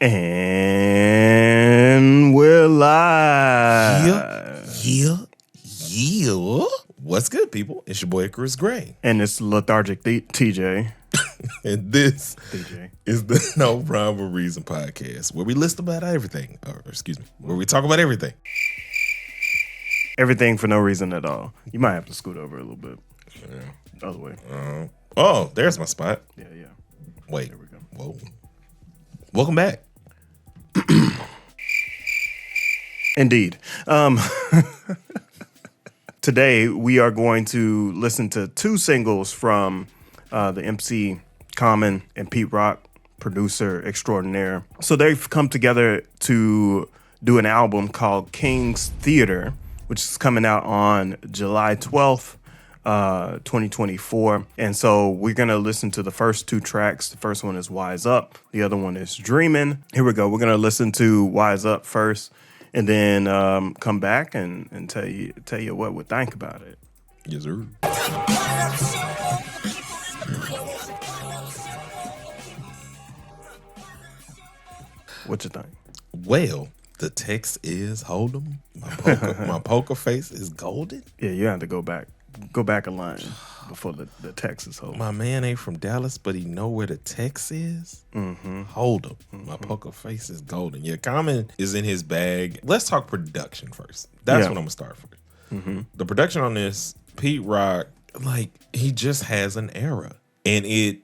And we're live. Yeah. What's good, people? It's your boy Icarus Gray. And it's lethargic TJ. And this DJ is the No Rhyme or Reason podcast, where we list about everything. Where we talk about everything. Everything for no reason at all. You might have to scoot over a little bit. Yeah. Other way. Oh, there's my spot. Yeah. Wait. There we go. Whoa. Welcome back. Indeed. Today, we are going to listen to two singles from the MC Common and Pete Rock, producer extraordinaire. So they've come together to do an album called King's Theater, which is coming out on July 12th, 2024. And so we're going to listen to the first two tracks. The first one is Wise Up. The other one is Dreamin. Here we go. We're going to listen to Wise Up first, and then come back and tell you what we think about it. Yes, sir. What you think? Well, the text is hold 'em. My poker face is golden. Yeah, you have to go back a line before the text is hold. My man ain't from Dallas, but he know where the text is. Hold him. My poker face is golden. Yeah, Common is in his bag. Let's talk production first. That's what I'm gonna start first. The production on this, Pete Rock, like, he just has an era, and it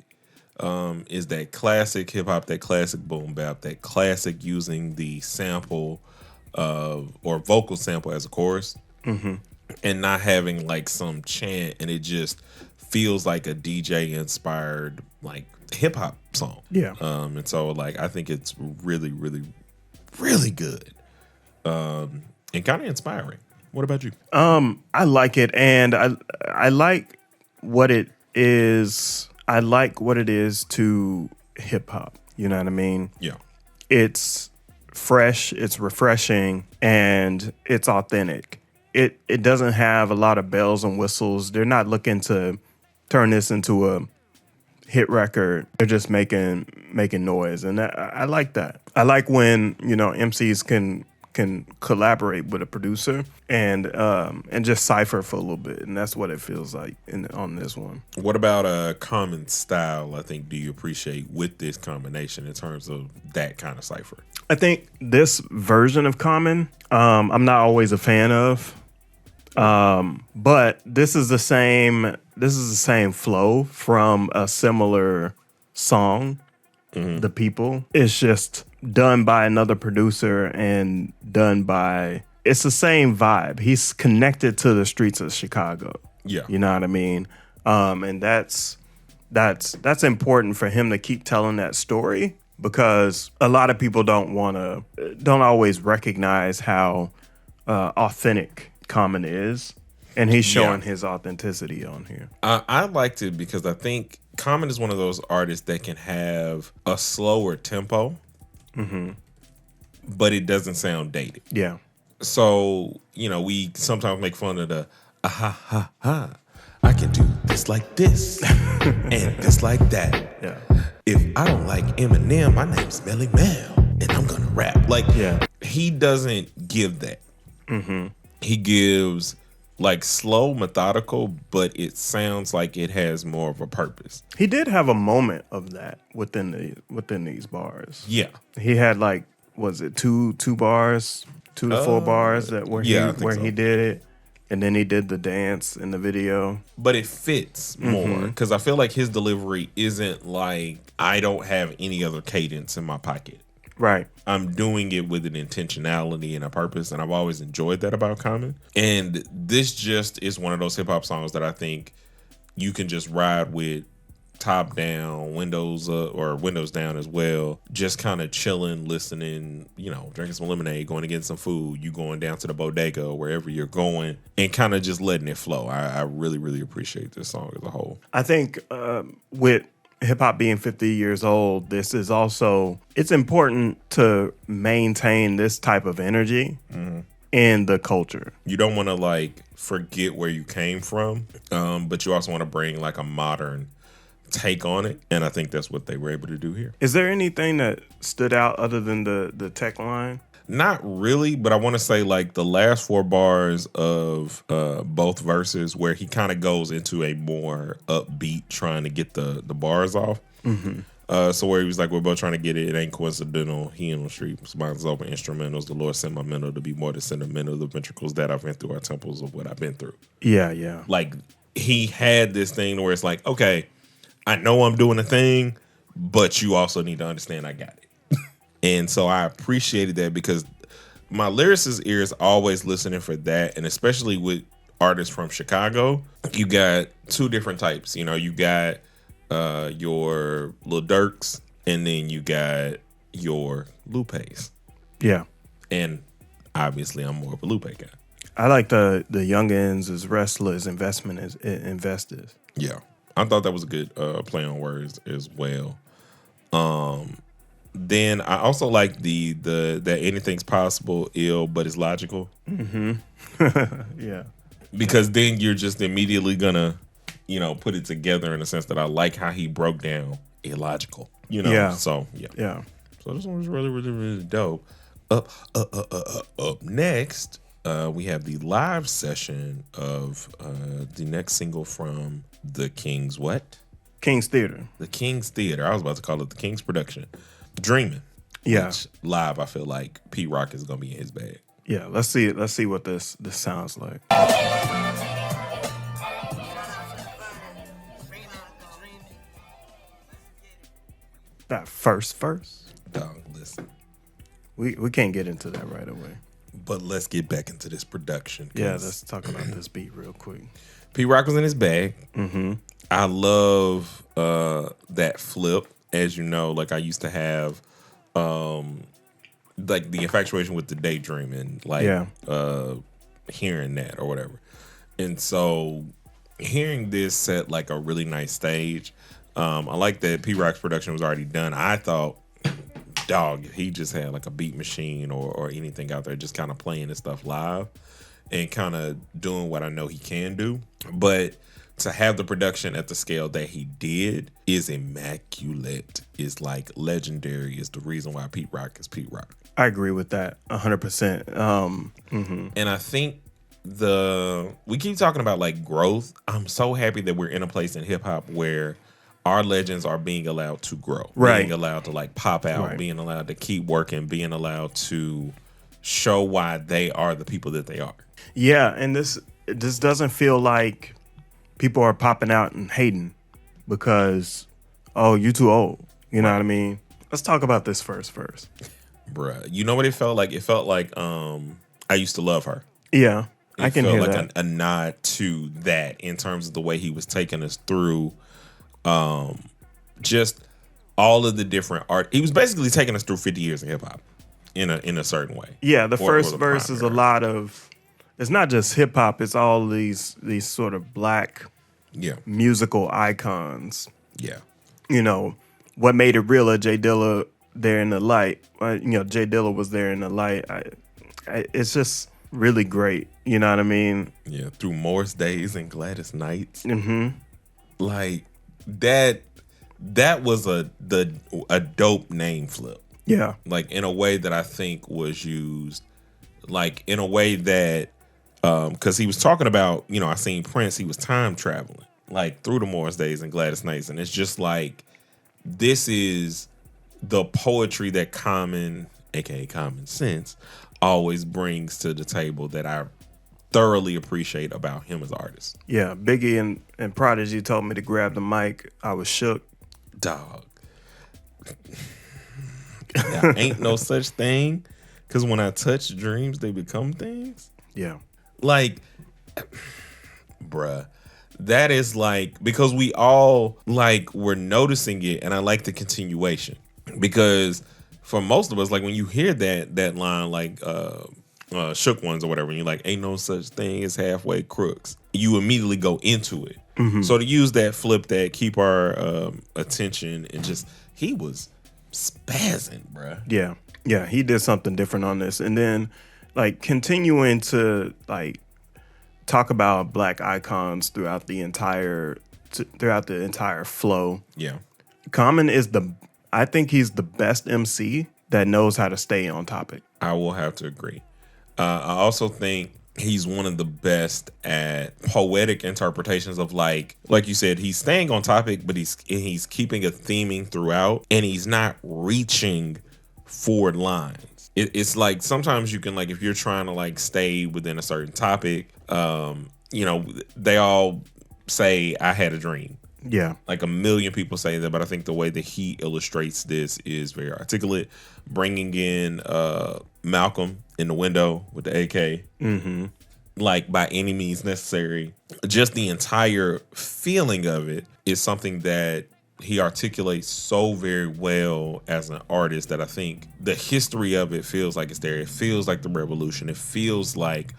is that classic hip hop, that classic boom bap, that classic using the sample or vocal sample as a chorus. And not having like some chant, and it just feels like a DJ inspired like hip hop song. Yeah. And so like I think it's really, really, really good. And kind of inspiring. What about you? I like it, and I like what it is. I like what it is to hip hop. You know what I mean? Yeah. It's fresh, it's refreshing, and it's authentic. It doesn't have a lot of bells and whistles. They're not looking to turn this into a hit record. They're just making noise, and I like that. I like when MCs can collaborate with a producer and just cipher for a little bit, and that's what it feels like on this one. What about Common style? I think do you appreciate with this combination in terms of that kind of cipher? I think this version of Common, I'm not always a fan of. But this is the same flow from a similar song, The People. It's just done by another producer and it's the same vibe. He's connected to the streets of Chicago. Yeah. You know what I mean? And that's important for him to keep telling that story, because a lot of people don't always recognize how authentic Common is, and he's showing his authenticity on here. I liked it because I think Common is one of those artists that can have a slower tempo, but it doesn't sound dated. Yeah. So, we sometimes make fun of the I can do this like this and this like that. Yeah. If I don't like Eminem, my name's Melly Mel, and I'm gonna rap. Like, he doesn't give that. He gives like slow, methodical, but it sounds like it has more of a purpose. He did have a moment of that within these bars. Yeah. He had like, was it two bars, 2 to 4 bars where he did it, and then he did the dance in the video. But it fits more because I feel like his delivery isn't like, I don't have any other cadence in my pocket. Right. I'm doing it with an intentionality and a purpose, and I've always enjoyed that about Common. And this just is one of those hip hop songs that I think you can just ride with top down, windows up or windows down as well. Just kind of chilling, listening, drinking some lemonade, going to get some food, you going down to the bodega or wherever you're going, and kind of just letting it flow. I really, really appreciate this song as a whole. I think with hip hop being 50 years old, this is also, it's important to maintain this type of energy in the culture. You don't want to like forget where you came from, but you also want to bring like a modern take on it, and I think that's what they were able to do here. Is there anything that stood out other than the tech line? Not really, but I want to say like the last 4 bars of both verses where he kind of goes into a more upbeat trying to get the bars off. So where he was like, we're both trying to get it. It ain't coincidental. He in the street. Spines open instrumentals. The Lord sent my mental to be more than sentimental. The ventricles that I've been through are temples of what I've been through. Yeah. Like he had this thing where it's like, okay, I know I'm doing a thing, but you also need to understand I got it. And so I appreciated that because my lyricist ear is always listening for that. And especially with artists from Chicago, you got 2 different types. You know, you got your Lil Durks, and then you got your Lupes. Yeah. And obviously I'm more of a Lupe guy. I like the youngins as wrestlers, investment as investors. Yeah. I thought that was a good play on words as well. Then I also like the that anything's possible, ill, but it's logical. Yeah. Because then you're just immediately gonna, put it together in a sense that I like how he broke down illogical. Yeah. So Yeah. So this one was really, really, really dope. Up next, we have the live session of the next single from the King's what? King's Theater. The King's Theater. I was about to call it the King's Production. Dreamin. Yeah. Which live, I feel like Pete Rock is gonna be in his bag. Yeah. Let's see what this sounds like. That first verse. Dog, listen. We can't get into that right away. But let's get back into this production. Yeah, let's talk about this beat real quick. Pete Rock was in his bag. I love that flip. As you know, like I used to have like the infatuation with the daydream and like hearing that or whatever. And so hearing this set like a really nice stage. I like that Pete Rock's production was already done. I thought, dog, he just had like a beat machine or anything out there just kind of playing this stuff live and kind of doing what I know he can do. But to have the production at the scale that he did is immaculate, is like legendary, is the reason why Pete Rock is Pete Rock. I agree with that 100%. And I think we keep talking about like growth. I'm so happy that we're in a place in hip hop where our legends are being allowed to grow, being allowed to like pop out, being allowed to keep working, being allowed to show why they are the people that they are. Yeah, and this doesn't feel like people are popping out and hating because, oh, you too old. You know what I mean? Let's talk about this first. Bruh, you know what it felt like? It felt like I Used to Love Her. Yeah, I can hear like that. a nod to that in terms of the way he was taking us through just all of the different art. He was basically taking us through 50 years of hip hop in a certain way. Yeah, the Or first the verse is a primary. lot of, it's not just hip hop, it's all these sort of black musical icons. Yeah. You know, what made it realer, Jay Dilla there in the light. Jay Dilla was there in the light. It's just really great. You know what I mean? Yeah, through Morris Days and Gladys Nights. Mm-hmm. Like that was a dope name flip. Yeah. Like in a way that I think was used, like in a way that, because he was talking about, I seen Prince, he was time traveling, like through the Morris Days and Gladys Nights. And it's just like, this is the poetry that Common, aka Common Sense, always brings to the table that I thoroughly appreciate about him as an artist. Yeah, Biggie and Prodigy told me to grab the mic. I was shook. Dog. Now, ain't no such thing, because when I touch dreams, they become things. Yeah. Like, bruh, that is like, because we all like, we're noticing it, and I like the continuation. Because for most of us, like when you hear that line, like Shook Ones or whatever, and you're like, ain't no such thing as halfway crooks, you immediately go into it. Mm-hmm. So to use that flip, that keep our attention, and just, he was spazzing, bruh. Yeah, he did something different on this. And then like continuing to like talk about black icons throughout the entire throughout the entire flow. Yeah. Common I think he's the best MC that knows how to stay on topic. I will have to agree. I also think he's one of the best at poetic interpretations of like you said, he's staying on topic, but he's keeping a theming throughout, and he's not reaching forward lines. It's like sometimes you can, like, if you're trying to like stay within a certain topic, they all say I had a dream. Yeah. Like a million people say that, but I think the way that he illustrates this is very articulate. Bringing in Malcolm in the window with the AK, like by any means necessary. Just the entire feeling of it is something that he articulates so very well as an artist that I think the history of it feels like it's there. It feels like the revolution. It feels like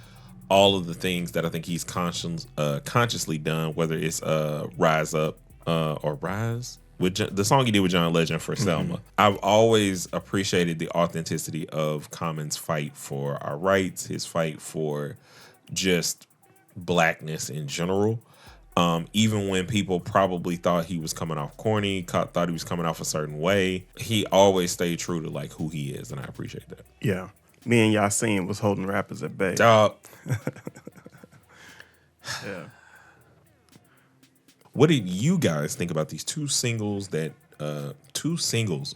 all of the things that I think he's consciously done, whether it's Rise Up or Rise, with the song he did with John Legend for Selma. I've always appreciated the authenticity of Common's fight for our rights, his fight for just blackness in general. Even when people probably thought he was coming off corny, thought he was coming off a certain way, he always stayed true to like who he is, and I appreciate that. Yeah. Me and Yasin was holding rappers at bay. Dog. Yeah. What did you guys think about these two singles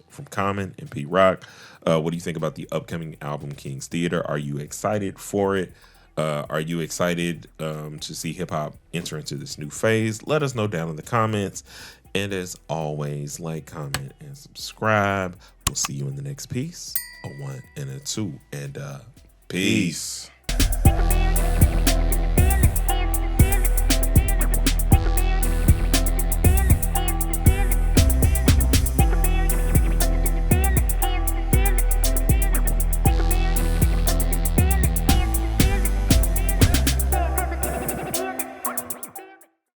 from Common and Pete Rock? What do you think about the upcoming album King's Theater? Are you excited for it? Are you excited to see hip hop enter into this new phase? Let us know down in the comments. And as always, like, comment, and subscribe. We'll see you in the next piece. A 1 and a 2. And peace.